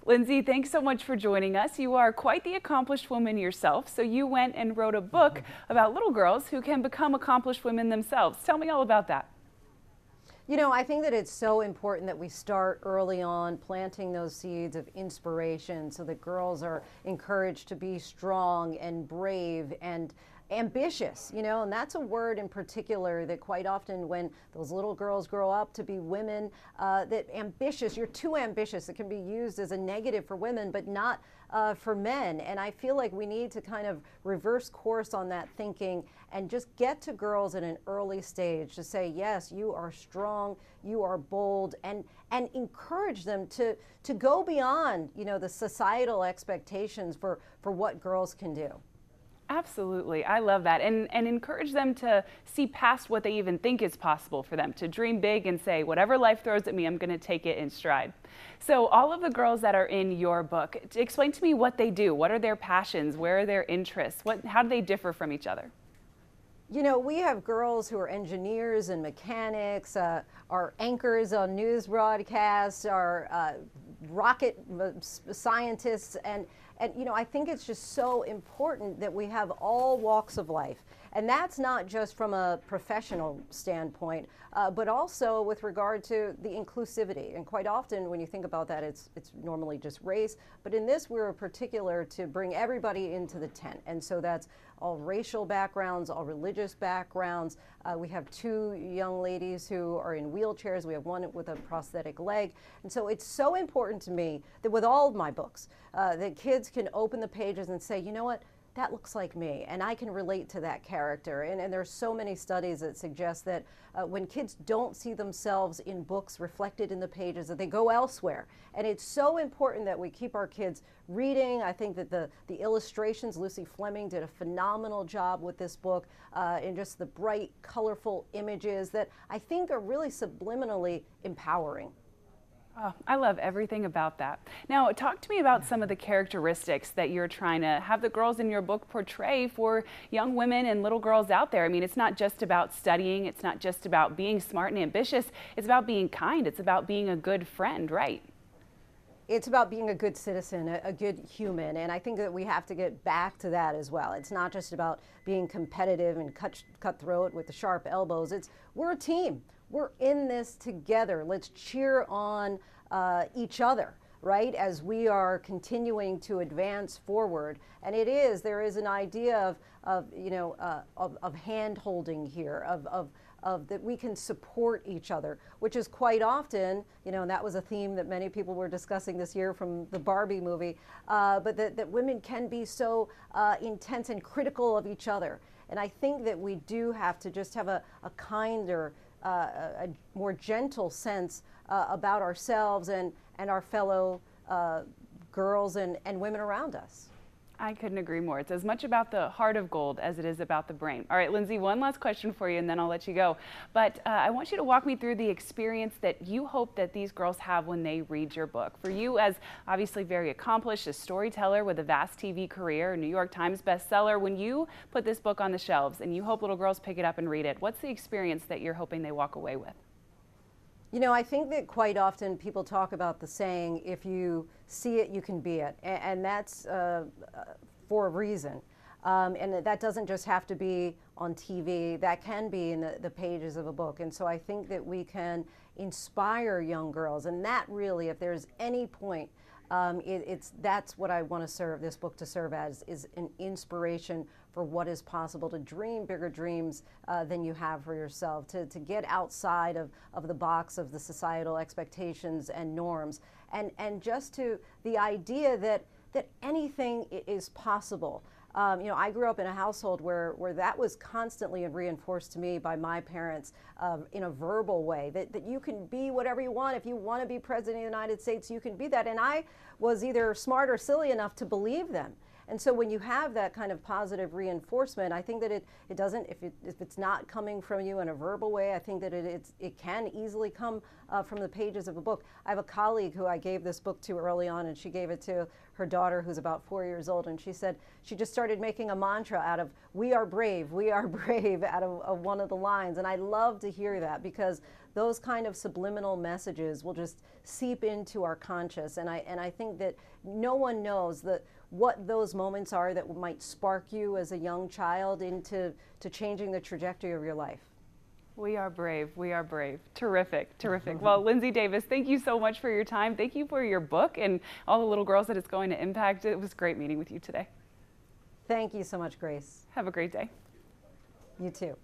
Linsey, thanks so much for joining us. You are quite the accomplished woman yourself, so you went and wrote a book about little girls who can become accomplished women themselves. Tell me all about that. You know, I think that it's so important that we start early on planting those seeds of inspiration so that girls are encouraged to be strong and brave and ambitious, you know, and that's a word in particular that quite often when those little girls grow up to be women, that ambitious, you're too ambitious. It can be used as a negative for women, but not for men. And I feel like we need to kind of reverse course on that thinking and just get to girls at an early stage to say, yes, you are strong, you are bold, and encourage them to go beyond, you know, the societal expectations for what girls can do. Absolutely. I love that. And encourage them to see past what they even think is possible for them, to dream big and say, whatever life throws at me, I'm going to take it in stride. So all of the girls that are in your book, explain to me what they do. What are their passions? Where are their interests? How do they differ from each other? You know, we have girls who are engineers and mechanics, are anchors on news broadcasts, are rocket scientists, and you know, I think it's just so important that we have all walks of life. And that's not just from a professional standpoint, but also with regard to the inclusivity. And quite often when you think about that, it's normally just race. But in this, we're particular to bring everybody into the tent. And so that's all racial backgrounds, all religious backgrounds. We have two young ladies who are in wheelchairs. We have one with a prosthetic leg. And so it's so important to me that with all of my books, that kids can open the pages and say, you know what? That looks like me, and I can relate to that character. And there's so many studies that suggest that when kids don't see themselves in books reflected in the pages, that they go elsewhere. And it's so important that we keep our kids reading. I think that the illustrations, Lucy Fleming did a phenomenal job with this book, in just the bright, colorful images that I think are really subliminally empowering. Oh, I love everything about that. Now, talk to me about some of the characteristics that you're trying to have the girls in your book portray for young women and little girls out there. I mean, it's not just about studying. It's not just about being smart and ambitious. It's about being kind. It's about being a good friend, right? It's about being a good citizen, a good human, and I think that we have to get back to that as well. It's not just about being competitive and cutthroat with the sharp elbows. We're a team. We're in this together. Let's cheer on each other, right, as we are continuing to advance forward. And there is an idea of hand-holding here, of that we can support each other, which is quite often, you know, and that was a theme that many people were discussing this year from the Barbie movie, but that women can be so intense and critical of each other. And I think that we do have to just have a kinder, a more gentle sense about ourselves and our fellow girls and women around us. I couldn't agree more. It's as much about the heart of gold as it is about the brain. All right, Linsey, one last question for you and then I'll let you go. But I want you to walk me through the experience that you hope that these girls have when they read your book. For you, as obviously very accomplished, a storyteller with a vast TV career, a New York Times bestseller, when you put this book on the shelves and you hope little girls pick it up and read it, what's the experience that you're hoping they walk away with? You know, I think that quite often people talk about the saying, if you see it, you can be it. And that's for a reason. And that doesn't just have to be on TV. That can be in the pages of a book. And so I think that we can inspire young girls. And that really, if there's any point, that's what I want to serve this book to serve as, is an inspiration for what is possible, to dream bigger dreams than you have for yourself, to get outside of the box of the societal expectations and norms, and just to the idea that anything is possible. You know, I grew up in a household where that was constantly reinforced to me by my parents in a verbal way, that you can be whatever you want. If you want to be president of the United States, you can be that. And I was either smart or silly enough to believe them. And so when you have that kind of positive reinforcement, I think that it doesn't, if it's not coming from you in a verbal way, I think that it can easily come from the pages of a book. I have a colleague who I gave this book to early on, and she gave it to her daughter who's about 4 years old, and she said she just started making a mantra out of we are brave, out of one of the lines. And I love to hear that, because those kind of subliminal messages will just seep into our conscious. And I think that no one knows what those moments are that might spark you as a young child into changing the trajectory of your life. We are brave. We are brave. Terrific. Terrific. Well, Linsey Davis, thank you so much for your time. Thank you for your book and all the little girls that it's going to impact. It was great meeting with you today. Thank you so much, Grace. Have a great day. You too.